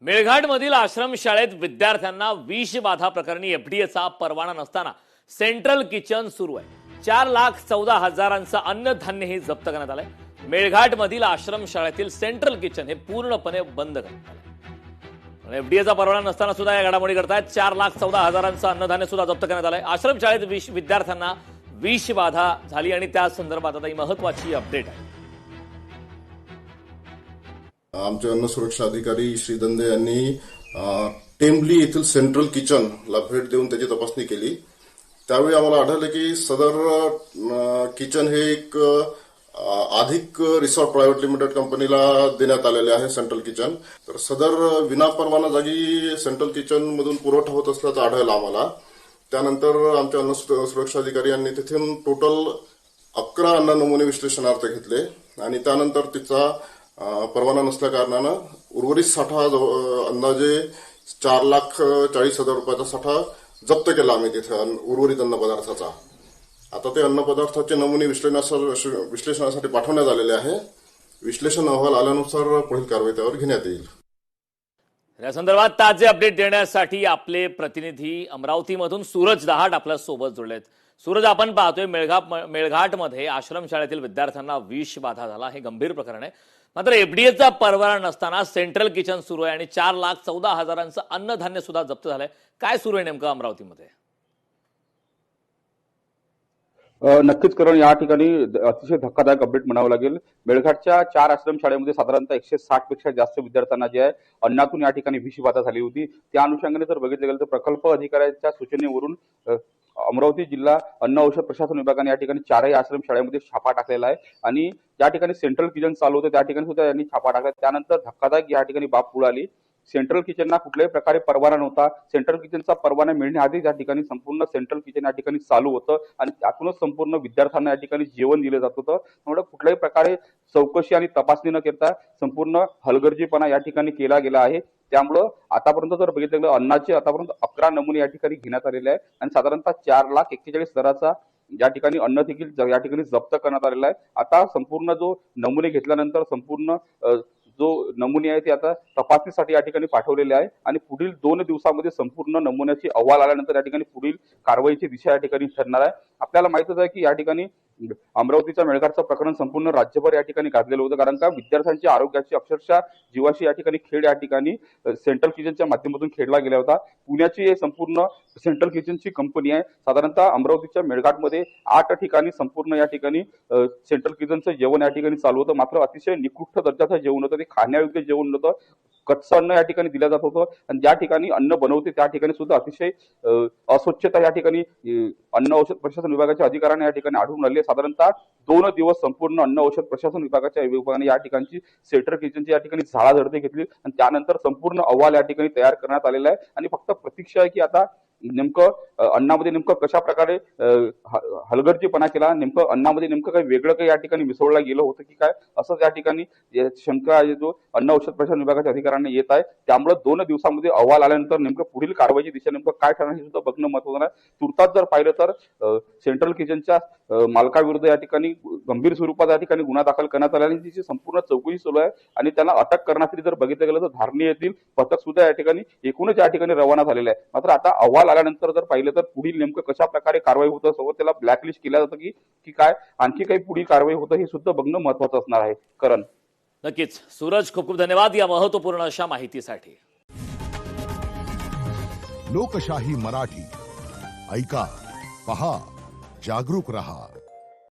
मेळघाटमधील आश्रमशाळेत विद्यार्थ्यांना विष बाधा प्रकरणी एफडीएचा परवाना नसताना सेंट्रल किचन सुरू आहे। 4,14,000चं अन्नधान्यही जप्त करण्यात आलंय। मेळघाटमधील आश्रमशाळेतील सेंट्रल किचन हे पूर्णपणे बंद करण्यात आलंय। एफडीएचा परवाना नसताना सुद्धा या घडामोडी करतायत। 4,14,000चं अन्नधान्य सुद्धा जप्त करण्यात आलंय। आश्रमशाळेत विद्यार्थ्यांना विष बाधा झाली आणि त्या संदर्भात आता ही महत्त्वाची अपडेट आहे। आमचे अन्न सुरक्षा अधिकारी श्री दंदे यांनी टेंबली येथील सेंट्रल किचनला भेट देऊन त्याची तपासणी केली। त्यावेळी आम्हाला आढळले की सदर किचन हे एक अधिक रिसॉर्ट प्रायव्हेट लिमिटेड कंपनीला देण्यात आलेले आहे सेंट्रल किचन। तर सदर विनापरवाना जागी सेंट्रल किचन मधून पुरवठा होत असल्याचं आढळलं आम्हाला। त्यानंतर आमच्या अन्न सुरक्षा अधिकारी यांनी तिथून टोटल 11 अन्न नमुने विश्लेषणार्थ घेतले आणि त्यानंतर तिचा परवाना नसल्या कारणानं उर्वरित साठा अंदाजे 4,40,000 रुपयाचा साठा जप्त केला आम्ही तिथे उर्वरित अन्न पदार्थाचा। आता ते अन्न पदार्थाचे नमुने विश्लेषणासाठी पाठवण्यात आलेले आहे। विश्लेषण अहवाल आल्यानुसार पुढील कारवाई त्यावर घेण्यात येईल। या संदर्भात ताजे अपडेट देण्यासाठी आपले प्रतिनिधी अमरावतीमधून सूरज दहाट आपल्या सोबत जोडलेत। सूरज, आपण पाहतोय मेळघाटमध्ये आश्रमशाळेतील विद्यार्थ्यांना विष बाधा झाला, हे गंभीर प्रकरण आहे। मात्र एफडीएचा परवाना नसताना सेंट्रल किचन सुरू आहे आणि 4,14,000चं अन्नधान्य सुद्धा जप्त झालंय। काय सुरू आहे नेमकं अमरावतीमध्ये? नक्कीच करण, या ठिकाणी अतिशय धक्कादायक अपडेट म्हणावं लागेल। मेळघाटच्या 4 आश्रमशाळेमध्ये साधारणतः 160 पेक्षा जास्त विद्यार्थ्यांना जे आहे अन्नातून या ठिकाणी विषबाधा झाली होती। त्या अनुषंगाने जर बघितलं गेलं तर प्रकल्प अधिकाऱ्यांच्या सूचनेवरून अमरावती जिल्हा अन्न औषध प्रशासन विभागाने या ठिकाणी 4ही आश्रमशाळेमध्ये छापा टाकलेला आहे आणि ज्या ठिकाणी सेंट्रल किचन चालू होतं त्या ठिकाणी सुद्धा यांनी छापा टाकला। त्यानंतर धक्कादायक या ठिकाणी बाब पुढे आली। सेंट्रल किचनला कुठल्याही प्रकारे परवाना नव्हता। सेंट्रल किचनचा परवाना मिळण्याआधी या ठिकाणी संपूर्ण सेंट्रल किचन या ठिकाणी चालू होतं आणि त्यातूनच संपूर्ण विद्यार्थ्यांना या ठिकाणी जेवण दिलं जात होतं। त्यामुळे कुठल्याही प्रकारे चौकशी आणि तपासणी न करता संपूर्ण हलगर्जीपणा या ठिकाणी केला गेला आहे। त्यामुळं आतापर्यंत जर बघितलं गेलं अन्नाचे आतापर्यंत 11 नमुने या ठिकाणी घेण्यात आलेले आहे आणि साधारणतः 4,41,000 दराचा या ठिकाणी अन्न देखील या ठिकाणी जप्त करण्यात आलेला आहे। आता संपूर्ण जो नमुने घेतल्यानंतर संपूर्ण जो नमुने आहे ते आता तपासणीसाठी या ठिकाणी पाठवलेले आहे आणि पुढील 2 दिवसांमध्ये संपूर्ण नमुन्याची अहवाल आल्यानंतर या ठिकाणी पुढील कारवाईची दिशा या ठिकाणी ठरणार आहे। आपल्याला माहितच आहे की या ठिकाणी अमरावतीच्या मेळघाटचं प्रकरण संपूर्ण राज्यभर या ठिकाणी गाजलेलं होतं, कारण का विद्यार्थ्यांच्या आरोग्याची अक्षरशः जीवाशी या ठिकाणी खेळ या ठिकाणी सेंट्रल किचनच्या माध्यमातून खेळला गेला होता। पुण्याची संपूर्ण सेंट्रल किचनची कंपनी आहे। साधारणतः अमरावतीच्या मेळघाटमध्ये 8 ठिकाणी संपूर्ण या ठिकाणी सेंट्रल किचनचं जेवण या ठिकाणी चालू होतं। मात्र अतिशय निकृष्ट दर्जाचं जेवण होतं, ते खाण्यायोग्य जेवण नव्हतं। कच्चं अन्न या ठिकाणी दिलं जात होतं आणि ज्या ठिकाणी अन्न बनवते त्या ठिकाणी सुद्धा अतिशय अस्वच्छता या ठिकाणी अन्न औषध प्रशासन विभागाच्या अधिकाऱ्यांना या ठिकाणी आढळून आली। साधारणतः 2 दिवस संपूर्ण अन्न औषध प्रशासन विभागाच्या विभागाने या ठिकाणची सेंट्रल किचनची या ठिकाणी झाडाझडती घेतली आणि त्यानंतर संपूर्ण अहवाल या ठिकाणी तयार करण्यात आलेला आहे आणि फक्त प्रतीक्षा आहे की आता नेमकं अन्नामध्ये नेमकं कशा प्रकारे हलगर्जीपणा केला, नेमकं अन्नामध्ये नेमकं काही वेगळं काही या ठिकाणी मिसळलं गेलं होतं की काय, असं या ठिकाणी शंका जो अन्न औषध प्रशासन विभागाच्या अधिकाऱ्यांना येत आहे। त्यामुळे 2 दिवसांमध्ये अहवाल आल्यानंतर नेमकं पुढील कारवाईची दिशा नेमकं काय ठरणार हे सुद्धा बघणं महत्त्वाचं आहे। तुर्तास जर पाहिलं तर सेंट्रल किचनच्या मालकाविरुद्ध या ठिकाणी गंभीर स्वरूपात या ठिकाणी गुन्हा दाखल करण्यात आला आणि तिची संपूर्ण चौकशी सुरू आहे आणि त्यांना अटक करण्यासाठी जर बघितलं गेलं तर धारणी येथील पथक सुद्धा या ठिकाणी एकूणच या ठिकाणी रवाना झालेलं आहे। मात्र आता अहवाल आल्यानंतर जर पाहिलं तर पुढील नेमकं कशा प्रकारे कारवाई होतं, सोबत त्याला ब्लॅकलिस्ट केलं जातं की काय आणखी काही पुढील कारवाई होतं हे सुद्धा बघणं महत्त्वाचं असणार आहे। करण, नक्कीच सूरज, खूप खूप धन्यवाद या महत्त्वपूर्ण अशा माहितीसाठी। लोकशाही मराठी ऐका, पहा, जागरूक रहा।